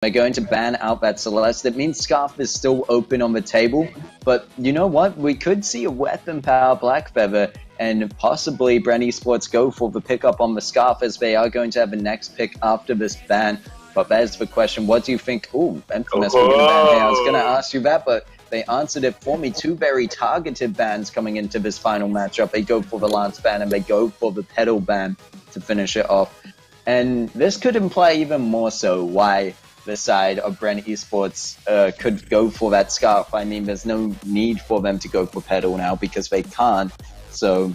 They're going to ban out that Celeste. It means Scarf is still open on the table. But you know what? We could see a weapon power Black Feather and possibly Bren Esports go for the pickup on the Scarf, as they are going to have a next pick after this ban. But there's the question. What do you think? Ooh, Infamous will get a ban here. I was going to ask you that, but they answered it for me. Two very targeted bans coming into this final matchup. They go for the Lance ban and they go for the Pedal ban to finish it off. And this could imply even more so why the side of Bren Esports could go for that Scarf. I mean, there's no need for them to go for Pedal now because they can't. So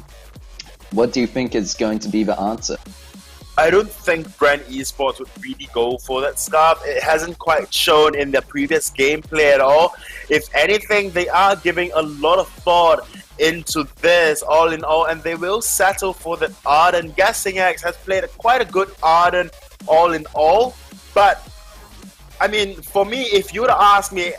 what do you think is going to be the answer? I don't think Bren Esports would really go for that Scarf. It hasn't quite shown in their previous gameplay at all. If anything, they are giving a lot of thought into this all in all, and they will settle for the Arden. Guessing X has played quite a good Arden all in all, but I mean, for me, if you were to ask me,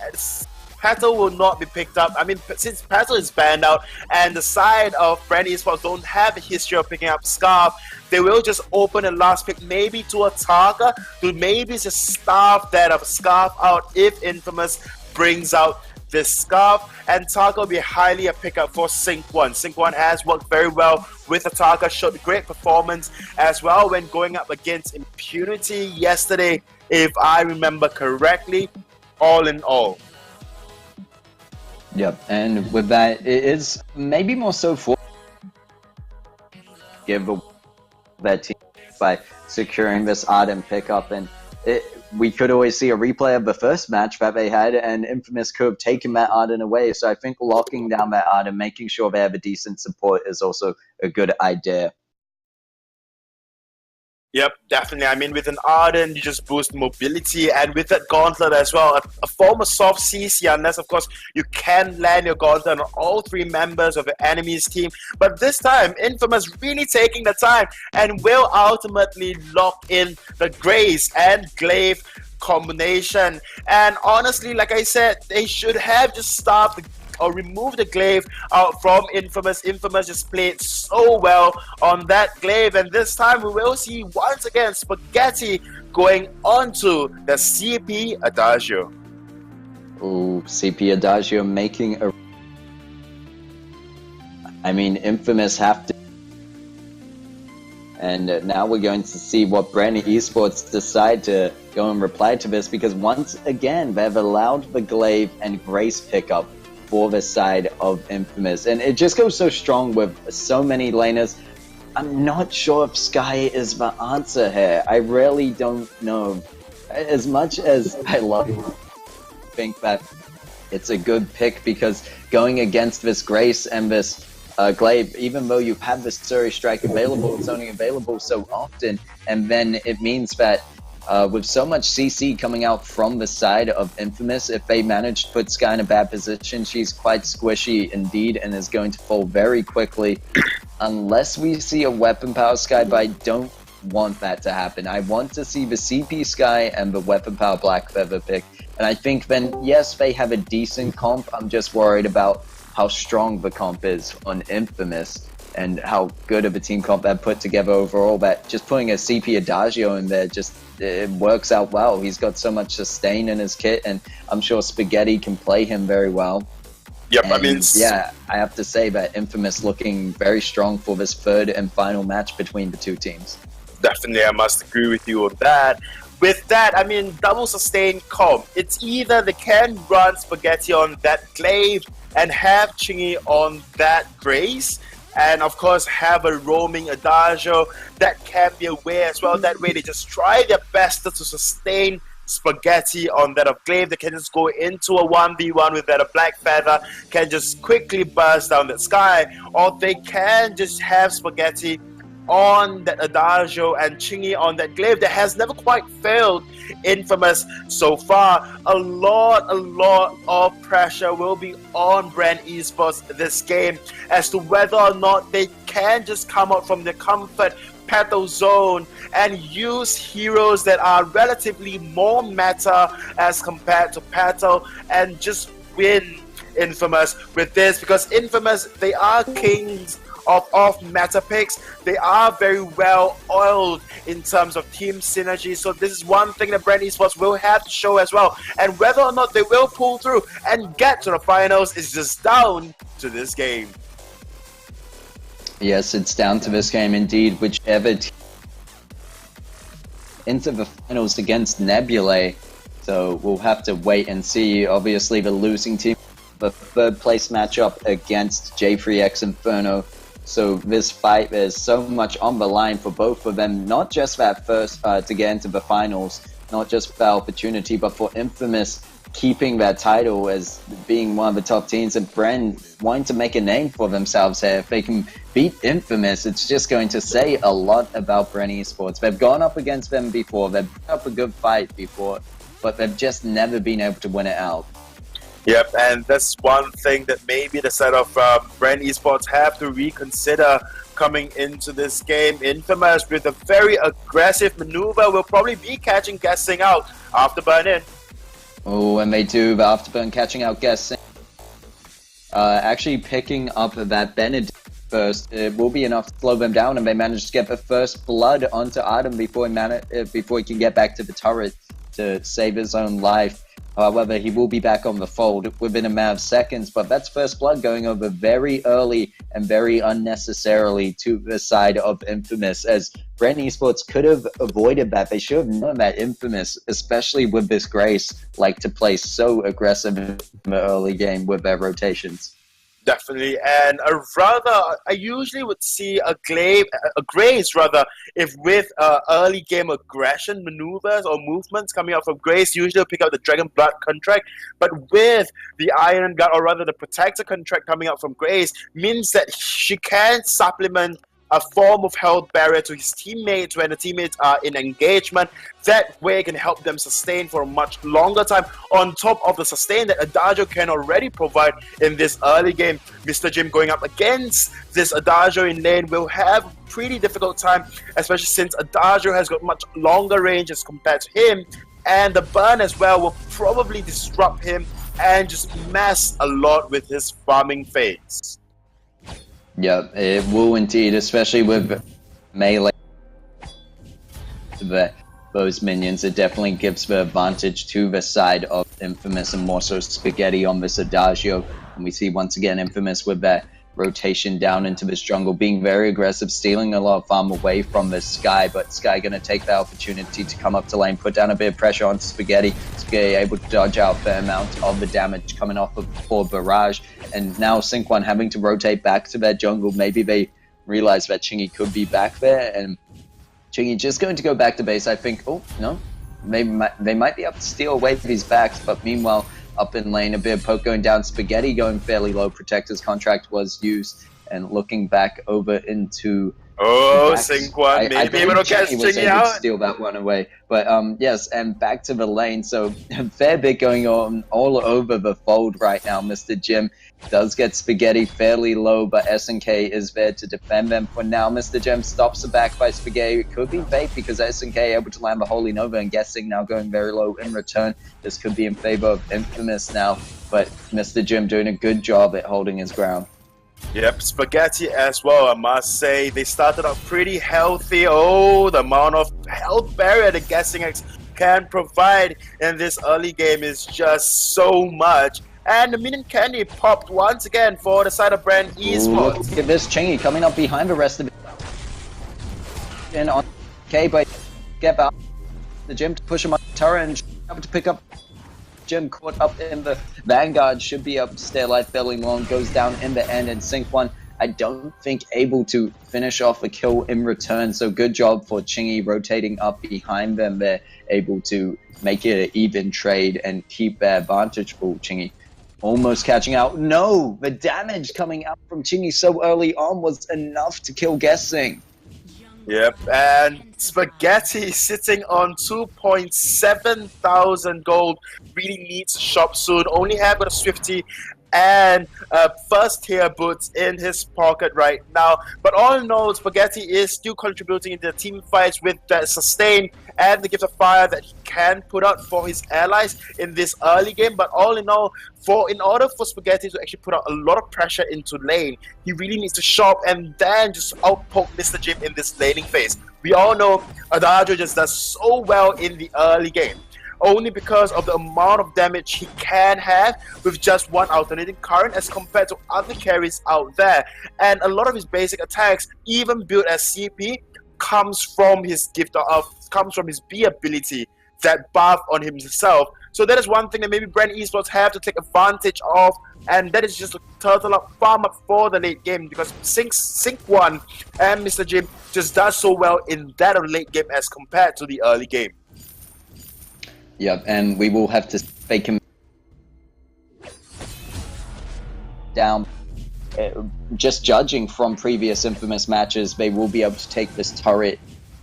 Petal will not be picked up. I mean, since Petal is banned out and the side of Bren Esports don't have a history of picking up Scarf, they will just open a last pick maybe to a Tarka to maybe just starve that of Scarf out if Infamous brings out this Scarf. And Tarka will be highly a pickup for Sync1. Sync1 has worked very well with the Tarka, showed great performance as well when going up against Impunity yesterday, if I remember correctly, all in all. Yep, and with that, it is maybe more so for give that team by securing this Arden pickup, and we could always see a replay of the first match that they had, and Infamous could have taken that Arden away. So I think locking down that Arden, making sure they have a decent support, is also a good idea. Yep, definitely. I mean, with an Arden, you just boost mobility, and with that Gauntlet as well, a form of soft CC, unless, of course, you can land your Gauntlet on all three members of the enemy's team. But this time, Infamous really taking the time and will ultimately lock in the Grace and Glaive combination. And honestly, like I said, they should have just stopped or remove the Glaive out from Infamous. Infamous just played so well on that Glaive, and this time we will see once again Spaghetti going onto the CP Adagio. Ooh, CP Adagio making a... I mean, Infamous have to... And now we're going to see what Bren Esports decide to go and reply to this, because once again they've allowed the Glaive and Grace pickup for the side of Infamous, and it just goes so strong with so many laners. I'm not sure if Sky is the answer here. I really don't know. As much as I love it, I think that it's a good pick, because going against this Grace and this Glaive, even though you have this Surrey Strike available, it's only available so often, and then it means that with so much CC coming out from the side of Infamous, if they manage to put Sky in a bad position, she's quite squishy indeed and is going to fall very quickly unless we see a weapon power Sky, but I don't want that to happen. I want to see the CP Sky and the weapon power Black Feather pick, and I think then, yes, they have a decent comp. I'm just worried about how strong the comp is on Infamous and how good of a team comp they've put together overall, that just putting a CP Adagio in there just it works out well. He's got so much sustain in his kit, and I'm sure Spaghetti can play him very well. Yep, and I mean, yeah, I have to say that Infamous looking very strong for this third and final match between the two teams. Definitely, I must agree with you on that. With that, I mean, double sustain comp. It's either they can run Spaghetti on that Glaive and have Chingy on that Grace, and of course have a roaming Adagio that can be away as well. That way they just try their best to sustain Spaghetti on that of Glaive. They can just go into a 1v1 with that of Black Feather, can just quickly burst down that Sky, or they can just have Spaghetti on that Adagio and Chingy on that Glaive that has never quite failed Infamous so far. A lot of pressure will be on Bren Esports this game as to whether or not they can just come out from the comfort Petal zone and use heroes that are relatively more meta as compared to Petal and just win Infamous with this, because Infamous, they are kings of off-meta picks. They are very well oiled in terms of team synergy, so this is one thing that Bren Esports will have to show as well. And whether or not they will pull through and get to the finals is just down to this game. Yes, it's down to this game indeed. Whichever team into the finals against Nebulae. So we'll have to wait and see. Obviously, the losing team, the third place matchup against J3X Inferno. So this fight, there's so much on the line for both of them. Not just that first to get into the finals, not just that opportunity, but for Infamous keeping that title as being one of the top teams, and Bren wanting to make a name for themselves here. If they can beat Infamous, it's just going to say a lot about Bren Esports. They've gone up against them before, they've put up a good fight before, but they've just never been able to win it out. Yep, and that's one thing that maybe the side of Bren Esports have to reconsider coming into this game. Infamous, with a very aggressive maneuver, will probably be catching guessing out after burn-in. Oh, and they do the afterburn catching out guessing. Actually picking up that Benedict first, it will be enough to slow them down, and they manage to get the first blood onto Adam before he can get back to the turret to save his own life. However, he will be back on the fold within a matter of seconds, but that's first blood going over very early and very unnecessarily to the side of Infamous, as Bren Esports could have avoided that. They should have known that Infamous, especially with this Grace, like to play so aggressive in the early game with their rotations. Definitely, and I usually would see a Grace if with early game aggression maneuvers or movements coming out from Grace, usually pick up the Dragon Blood contract. But with the Iron Guard, or rather the Protector contract coming out from Grace, means that she can supplement a form of health barrier to his teammates when the teammates are in engagement. That way it can help them sustain for a much longer time, on top of the sustain that Adagio can already provide in this early game. Mr. Jim going up against this Adagio in lane will have a pretty difficult time, especially since Adagio has got much longer range as compared to him, and the burn as well will probably disrupt him and just mess a lot with his farming phase. Yeah, it will indeed, especially with melee. Those minions, it definitely gives the advantage to the side of Infamous, and more so Spaghetti on this Adagio. And we see once again Infamous with that rotation down into this jungle, being very aggressive, stealing a lot of farm away from the Sky, but Sky going to take that opportunity to come up to lane, put down a bit of pressure on Spaghetti. Spaghetti able to dodge out the amount of the damage coming off of poor Barrage, and now Sync1 having to rotate back to their jungle. Maybe they realize that Chingy could be back there, and Chingy just going to go back to base, I think. Oh, no, they might be able to steal away from these backs, but meanwhile, up in lane, a bit of poke going down. Spaghetti going fairly low. Protector's contract was used, and looking back over into... Oh, Sync1 maybe able to catch Chingy out. Steal that one away. But yes, and back to the lane. So a fair bit going on all over the fold right now. Mr. Jim does get Spaghetti fairly low, but SNK is there to defend them for now. Mr. Jim stops the back by Spaghetti. It could be fake because SNK able to land the Holy Nova, and guessing now going very low in return. This could be in favor of Infamous now, but Mr. Jim doing a good job at holding his ground. Yep, Spaghetti as well, I must say. They started out pretty healthy. Oh, the amount of health barrier the Guessing X can provide in this early game is just so much. And the minion candy popped once again for the side of Bren Esports. Look at this Chingy coming up behind the rest of it. And on K, but get back the Jim to push him up the turret and able to pick up. Jim caught up in the Vanguard, should be up to stay alive fairly long, goes down in the end, and Sync1, I don't think able to finish off a kill in return. So good job for Chingy rotating up behind them. They're able to make it an even trade and keep their advantage. Oh, Chingy almost catching out. No, the damage coming out from Chingy so early on was enough to kill Guessing. Yep, and Spaghetti sitting on 2.7 thousand gold, really needs to shop soon. Only have got a Swifty and first tier boots in his pocket right now. But all in all, Spaghetti is still contributing into the team fights with that sustain and the gift of fire that he can put out for his allies in this early game. But all in all, in order for Spaghetti to actually put out a lot of pressure into lane, he really needs to shop and then just outpoke Mr. Jim in this laning phase. We all know Adagio just does so well in the early game, only because of the amount of damage he can have with just one alternating current as compared to other carries out there. And a lot of his basic attacks, even built as CP, comes from his comes from his B ability, that buff on himself. So that is one thing that maybe Bren Esports have to take advantage of, and that is just to turtle up, farm up for the late game, because Sync 1 and Mr. Jim just does so well in that late game as compared to the early game. Yep, and we will have to fake him down. Just judging from previous Infamous matches, they will be able to take this turret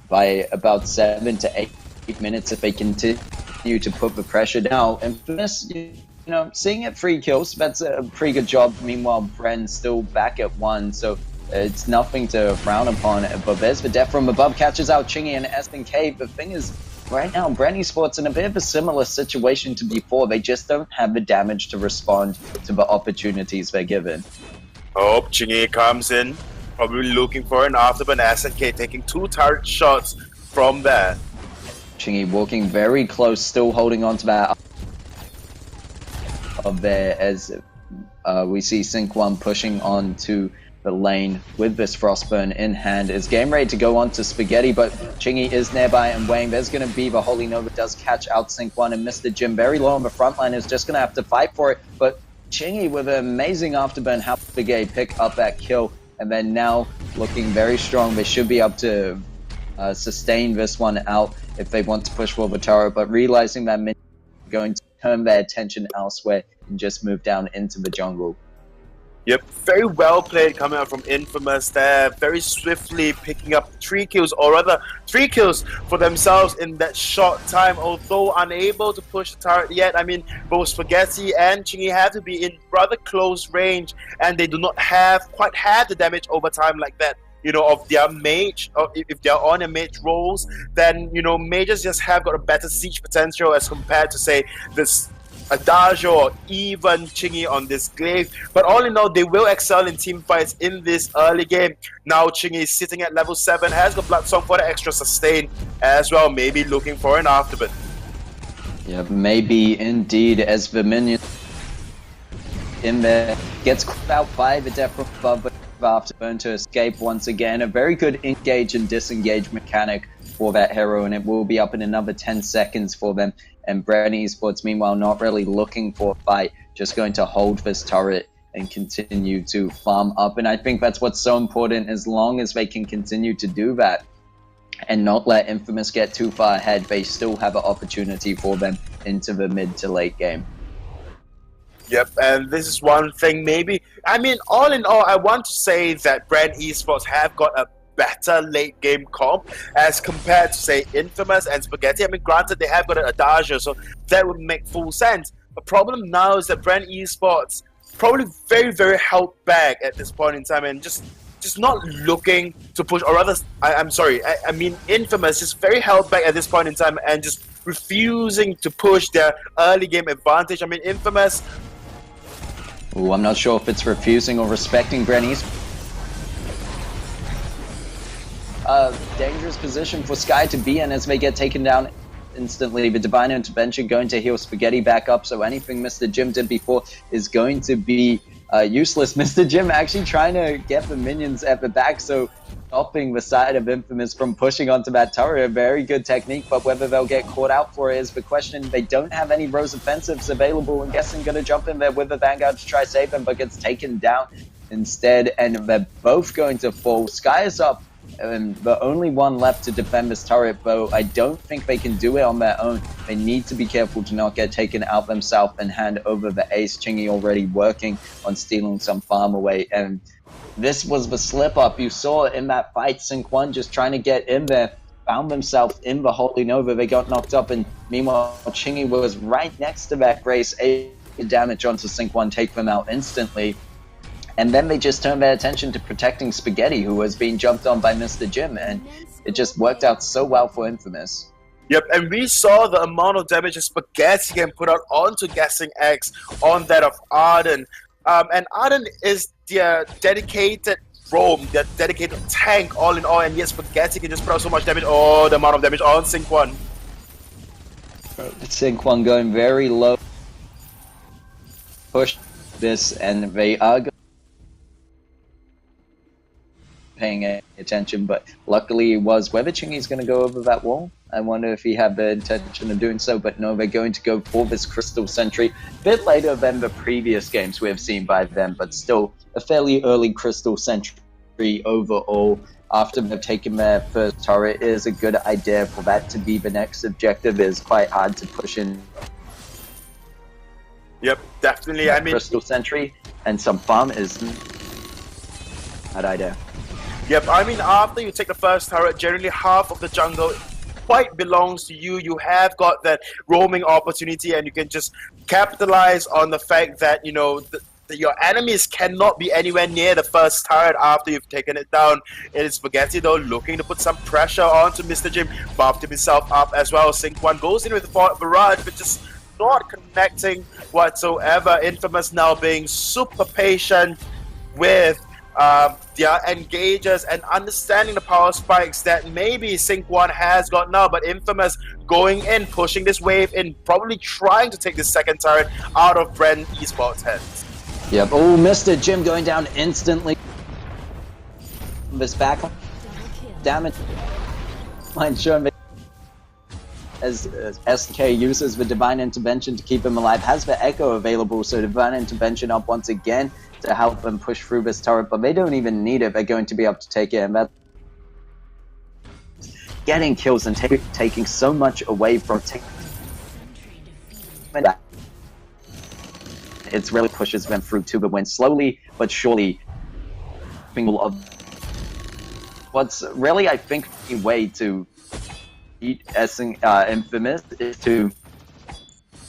by about 7 to 8 minutes if they continue to put the pressure down. Infamous, you know, seeing it 3 kills, that's a pretty good job. Meanwhile, Bren's still back at 1, so it's nothing to frown upon. But there's the death from above, catches out Chingy and SNK. The thing is, right now, Bren Esports in a bit of a similar situation to before. They just don't have the damage to respond to the opportunities they're given. Oh, Chingy comes in, probably looking for an afterburn. SNK taking 2 turret shots from there. Chingy walking very close, still holding on to that of there as we see Sync 1 pushing on to the lane with this Frostburn in hand. Is game ready to go on to Spaghetti, but Chingy is nearby and Wayne. There's going to be the Holy Nova does catch out Sync 1, and Mr. Jim very low on the front line is just going to have to fight for it. But Chingy with an amazing afterburn helps Spaghetti pick up that kill, and then now looking very strong. They should be able to sustain this one out if they want to push for the turret, but realizing that Min going to turn their attention elsewhere and just move down into the jungle. Yep, very well played coming out from Infamous there, very swiftly picking up 3 kills, or rather 3 kills for themselves in that short time, although unable to push the turret yet. I mean, both Spaghetti and Chingy have to be in rather close range, and they do not quite have the damage over time like that, you know, of their mage. Or if they're on a mage roles, then, you know, mages just have got a better siege potential as compared to, say, this Adagio or even Chingy on this glaive. But all in all, they will excel in team fights in this early game. Now Chingy is sitting at level 7, has got Blood Song for the extra sustain as well, maybe looking for an afterburn. Yeah, maybe indeed, as the minion in there gets caught out by the death from above, but afterburn to escape once again. A very good engage and disengage mechanic for that hero, and it will be up in another 10 seconds for them. And Bren Esports, meanwhile, not really looking for a fight, just going to hold this turret and continue to farm up. And I think that's what's so important. As long as they can continue to do that and not let Infamous get too far ahead, they still have an opportunity for them into the mid to late game. Yep, and this is one thing maybe. I mean, all in all, I want to say that Bren Esports have got a better late game comp as compared to, say, Infamous and Spaghetti. I mean, granted, they have got an Adagio, so that would make full sense. The problem now is that Bren Esports probably very, very held back at this point in time and just not looking to push, or rather, I'm sorry, I mean, Infamous just very held back at this point in time and just refusing to push their early game advantage. I mean, Infamous... Ooh, I'm not sure if it's refusing or respecting Bren Esports. Dangerous position for Sky to be in as they get taken down instantly. The Divine Intervention going to heal Spaghetti back up, so anything Mr. Jim did before is going to be useless. Mr. Jim actually trying to get the minions at the back, so stopping the side of Infamous from pushing onto that turret. A very good technique, but whether they'll get caught out for it is the question. They don't have any Rose offensives available. I'm guessing going to jump in there with the Vanguard to try save them, but gets taken down instead, and they're both going to fall. Sky is up, and the only one left to defend this turret, though I don't think they can do it on their own. They need to be careful to not get taken out themselves and hand over the ace. Chingy already working on stealing some farm away, and this was the slip up. You saw in that fight, Sync 1 just trying to get in there, found themselves in the Holy Nova. They got knocked up, and meanwhile Chingy was right next to that Grace, able damage onto Sync 1, take them out instantly. And then they just turned their attention to protecting Spaghetti, who was being jumped on by Mr. Jim, and it just worked out so well for Infamous. Yep, and we saw the amount of damage that Spaghetti can put out onto Guessing X on that of Arden. And Arden is their dedicated roam, their dedicated tank all in all, and yet Spaghetti can just put out so much damage. Oh, the amount of damage on Sync 1. Sync 1 going very low. Push this, and they are paying attention, but luckily it was whether Chingy's going to go over that wall. I wonder if he had the intention of doing so, but no, they're going to go for this Crystal Sentry. A bit later than the previous games we have seen by them, but still a fairly early Crystal Sentry overall. After they've taken their first turret, it is a good idea for that to be the next objective. It is quite hard to push in. Yep, definitely. I mean, Crystal Sentry and some farm is bad idea. Yep, I mean, after you take the first turret, generally half of the jungle quite belongs to you. You have got that roaming opportunity, and you can just capitalize on the fact that, you know, your enemies cannot be anywhere near the first turret after you've taken it down. It is Spaghetti, though, looking to put some pressure onto Mr. Jim, buffed himself up as well. Sync 1 goes in with the barrage, but just not connecting whatsoever. Infamous now being super patient with their engagers and understanding the power spikes that maybe Sync 1 has got now, but Infamous going in, pushing this wave in, probably trying to take the second turret out of Bren Esports' hands. Yep. Oh, Mr. Jim going down instantly. This back damage. Mind showing as SK uses the Divine Intervention to keep him alive, has the Echo available, so Divine Intervention up once again to help them push through this turret, but they don't even need it. They're going to be able to take it, and that's getting kills and taking so much away from it really pushes them through to the win slowly but surely. What's really, I think, the way to beat Infamous is to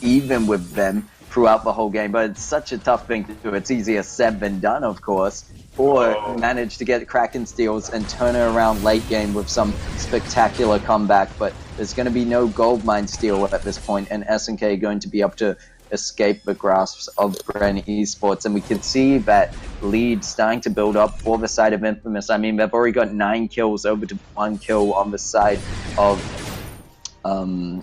even with them throughout the whole game, but it's such a tough thing to do. It's easier said than done, of course, or manage to get Kraken steals and turn it around late game with some spectacular comeback, but there's going to be no gold mine steal at this point, and SNK going to be up to escape the grasps of Bren Esports, and we can see that lead starting to build up for the side of Infamous. I mean, they've already got 9 kills over to 1 kill on the side of Bren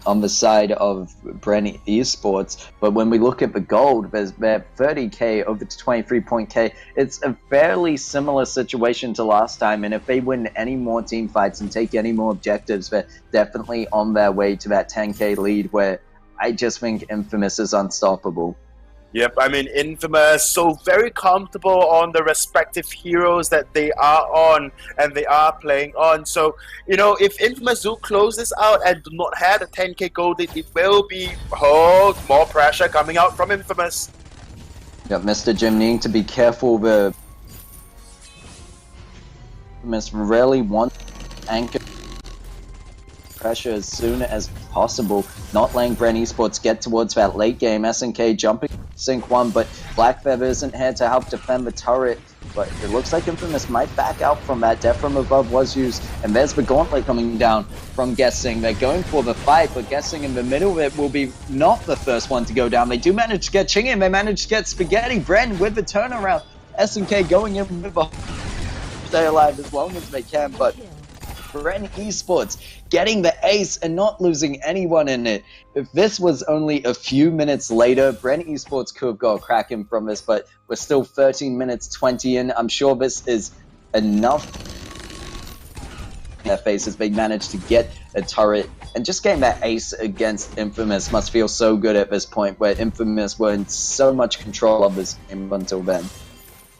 Esports, but when we look at the gold, they're 30k over to 23.k. It's a fairly similar situation to last time, and if they win any more team fights and take any more objectives, they're definitely on their way to that 10k lead, where I just think Infamous is unstoppable. Yep, I mean, Infamous so very comfortable on the respective heroes that they are on and they are playing on. So, you know, if Infamous do close this out and do not have a 10k gold, it will be more pressure coming out from Infamous. Yep, Mr. Jim needing to be careful. The Infamous really wants anchor pressure as soon as possible, not letting Bren Esports get towards that late game. SNK jumping Sync 1, but Black Feather isn't here to help defend the turret, but it looks like Infamous might back out from that. Death from above was used, and there's the gauntlet coming down from Guessing. They're going for the fight, but Guessing in the middle of it will be not the first one to go down. They do manage to get Chingy, and they manage to get Spaghetti. Bren with the turnaround. SNK going in with a stay alive as long as they can, but Bren Esports getting the ace and not losing anyone in it. If this was only a few minutes later, Bren Esports could have got a Kraken from this, but we're still 13 minutes 20 in. I'm sure this is enough in their faces. They managed to get a turret, and just getting that ace against Infamous must feel so good at this point, where Infamous were in so much control of this game until then.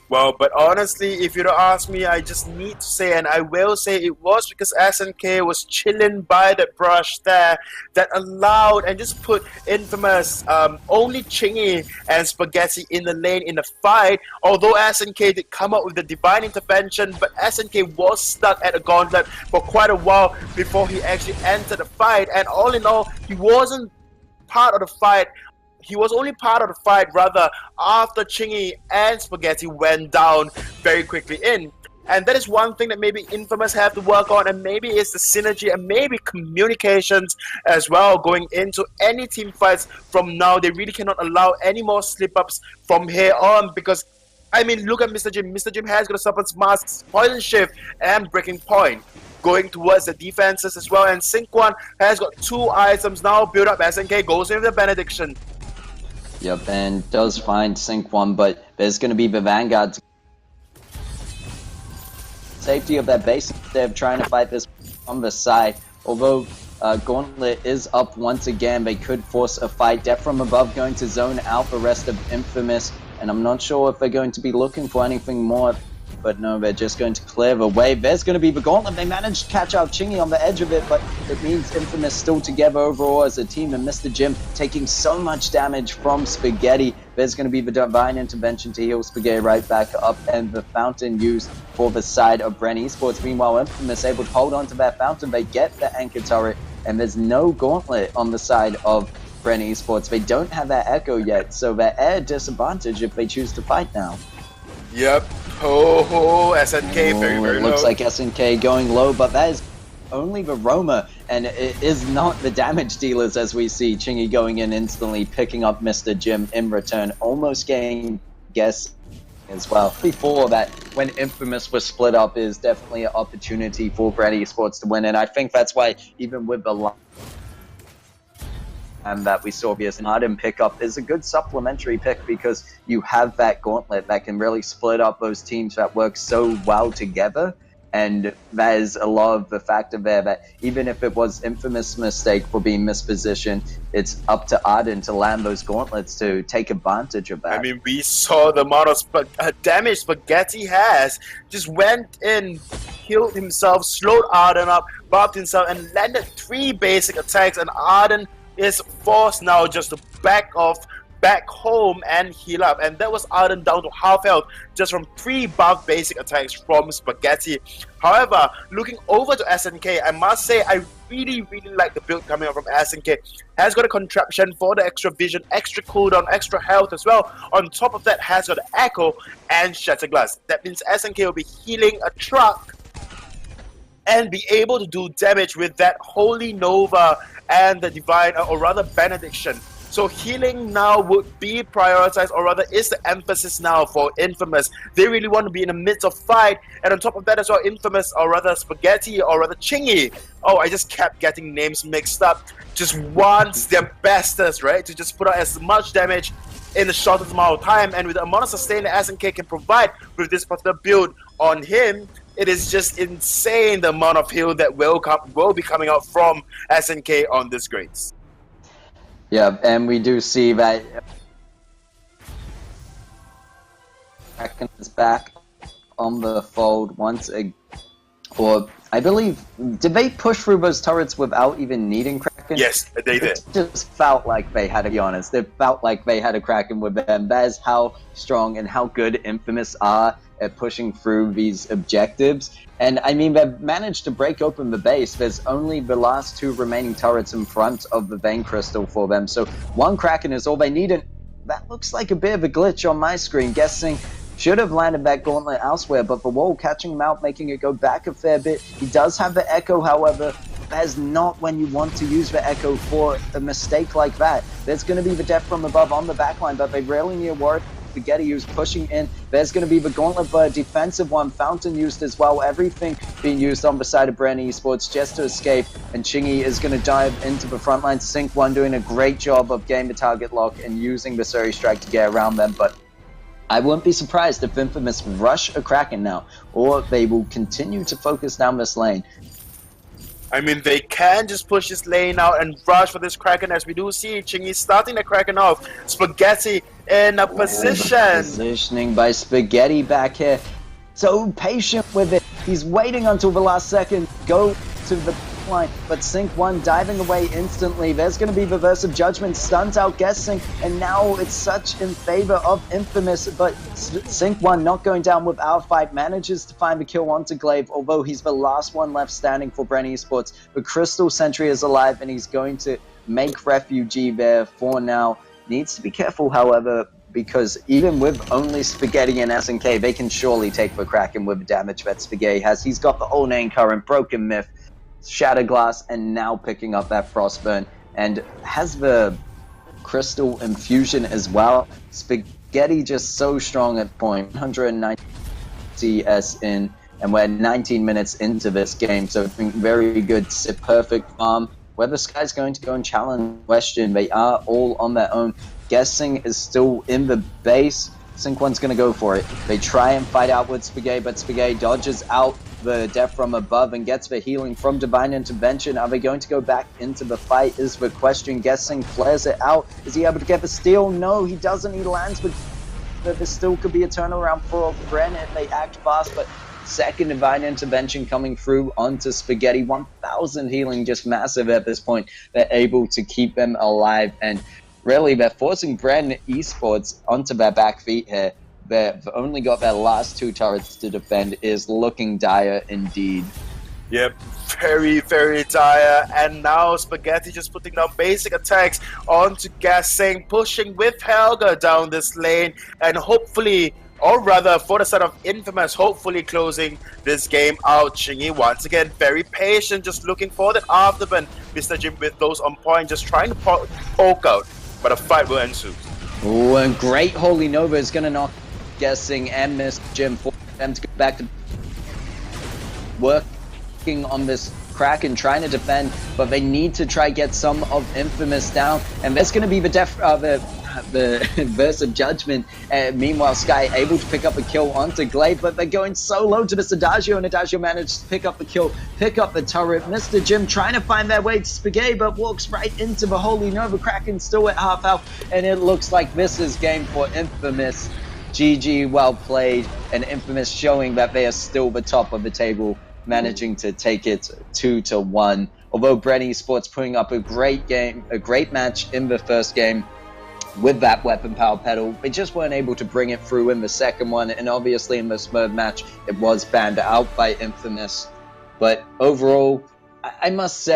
Well, but honestly, if you don't ask me, I just need to say, and I will say, it was because SNK was chilling by the brush there that allowed and just put Infamous, only Chingy and Spaghetti in the lane in the fight. Although SNK did come up with the Divine Intervention, but SNK was stuck at a gauntlet for quite a while before he actually entered the fight. And all in all, he wasn't part of the fight he was only part of the fight rather after Chingy and Spaghetti went down very quickly in. And that is one thing that maybe Infamous have to work on, and maybe it's the synergy and maybe communications as well going into any team fights from now. They really cannot allow any more slip-ups from here on, because I mean, look at Mr. Jim. Mr. Jim has got to suffer masks, poison shift, and breaking point. Going towards the defenses as well, and Sync1 has got 2 items now built up. SNK goes in with the Benediction. Yep, and does find Sync1, but there's going to be the Vanguard. Safety of that base instead of trying to fight this on the side. Although Gauntlet is up once again, they could force a fight. Death from above going to zone out the rest of Infamous, and I'm not sure if they're going to be looking for anything more. But no, they're just going to clear the way. There's going to be the Gauntlet. They managed to catch out Chingy on the edge of it, but it means Infamous still together overall as a team, and Mr. Jim taking so much damage from Spaghetti. There's going to be the Divine Intervention to heal Spaghetti right back up, and the Fountain used for the side of Bren Esports. Meanwhile, Infamous able to hold on to that Fountain. They get the Anchor Turret, and there's no Gauntlet on the side of Bren Esports. They don't have that Echo yet, so they're at a disadvantage if they choose to fight now. Yep. Oh, SNK very, very low. It looks like low. SNK going low, but that is only the Roma, and it is not the damage dealers as we see Chingy going in instantly, picking up Mr. Jim in return, almost getting guess as well. Before that, when Infamous was split up, is definitely an opportunity for Bren Esports to win, and I think that's why even with the and that we saw via Arden pickup is a good supplementary pick, because you have that Gauntlet that can really split up those teams that work so well together. And that is a lot of the factor there, that even if it was Infamous' mistake for being mispositioned, it's up to Arden to land those Gauntlets to take advantage of that. I mean, we saw the amount of damage Spaghetti has. Just went in, healed himself, slowed Arden up, buffed himself, and landed 3 basic attacks, and Arden is forced now just to back home and heal up, and that was Arden down to half health just from 3 buff basic attacks from Spaghetti. However, looking over to SNK, I must say I really like the build coming out from SNK. Has got a contraption for the extra vision, extra cooldown, extra health as well. On top of that, has got Echo and Shatterglass. That means SNK will be healing a truck and be able to do damage with that Holy Nova and the Divine, or rather Benediction. So healing now would be prioritized, or rather is the emphasis now for Infamous. They really want to be in the midst of fight, and on top of that as well, Infamous, or rather Spaghetti, or rather Chingy. Oh, I just kept getting names mixed up. Just wants their bestest, right, to just put out as much damage in the shortest amount of time, and with the amount of sustain that SNK can provide with this particular build on him, it is just insane the amount of heal that will be coming out from SNK on this Grace. Yeah, and we do see that Kraken is back on the fold once again. Or I believe, did they push through those turrets without even needing Kraken? Yes, they did. It just felt like they had, to be honest, it felt like they had a Kraken with them. That is how strong and how good Infamous are at pushing through these objectives. And I mean, they've managed to break open the base. There's only the last 2 remaining turrets in front of the Vein Crystal for them. So 1 Kraken is all they need. And that looks like a bit of a glitch on my screen. Guessing should have landed that Gauntlet elsewhere, but the wall catching him out, making it go back a fair bit. He does have the Echo, however. That is not when you want to use the Echo for a mistake like that. There's going to be the Death from above on the backline, but they really need to worry. Spaghetti who's pushing in. There's going to be the Gauntlet, but a defensive one. Fountain used as well. Everything being used on the side of Bren Esports just to escape. And Chingy is going to dive into the front line. Sync1 doing a great job of getting the target lock and using the Surrey Strike to get around them. But I wouldn't be surprised if Infamous rush a Kraken now, or they will continue to focus down this lane. I mean, they can just push this lane out and rush for this Kraken, as we do see Chingy starting the Kraken off. Spaghetti in a position. Positioning by Spaghetti back here. So patient with it. He's waiting until the last second. Go to the line, but Sync1 diving away instantly. There's going to be Reverse of Judgment, stuns out Guessing, and now it's such in favor of Infamous, but Sync1 not going down with our fight, manages to find the kill onto Glaive, although he's the last one left standing for Bren Esports. The Crystal Sentry is alive, and he's going to make Refugee there for now. Needs to be careful, however, because even with only Spaghetti and SNK, they can surely take the Kraken with the damage that Spaghetti has. He's got the All-Name Current, Broken Myth, Shattered Glass, and now picking up that Frostburn, and has the Crystal Infusion as well. Spaghetti just so strong at point 190 CS in, and we're 19 minutes into this game, so very good, perfect farm. Whether Sky's going to go and challenge question, they are all on their own. Guessing is still in the base. Sync One's going to go for it. They try and fight out with Spaghetti, but Spaghetti dodges out the death from above and gets the healing from Divine Intervention. Are they going to go back into the fight is the question. Guessing flares it out. Is he able to get the steal? No, he doesn't. He lands, but there still could be a turnaround for Bren if they act fast, but second Divine Intervention coming through onto Spaghetti. 1,000 healing, just massive at this point. They're able to keep them alive, and really they're forcing Bren Esports onto their back feet here. They've only got their last 2 turrets to defend. Is looking dire indeed. Yep, very, very dire. And now Spaghetti just putting down basic attacks onto Guessing, pushing with Helga down this lane, and hopefully, or rather for the side of Infamous, hopefully closing this game out. Chingy once again very patient, just looking for that afterburn. Mr. Jim with those on point, just trying to poke out, but a fight will ensue. Oh, and great Holy Nova is going to knock Guessing and Mr. Jim for them to go back to working on this Kraken, trying to defend, but they need to try get some of Infamous down, and that's going to be the death the Verse of Judgment. Meanwhile, Sky able to pick up a kill onto Glaive, but they're going so low to this Adagio, and Adagio managed to pick up the kill, pick up the turret. Mr. Jim trying to find their way to Spaghetti, but walks right into the Holy Nova. Kraken still at half health, and it looks like this is game for Infamous. GG, well played, and Infamous showing that they are still the top of the table, managing to take it 2-1. Although Bren Esports putting up a great game, a great match in the first game with that weapon power pedal, they just weren't able to bring it through in the second one, and obviously in this third match it was banned out by Infamous. But overall, I must say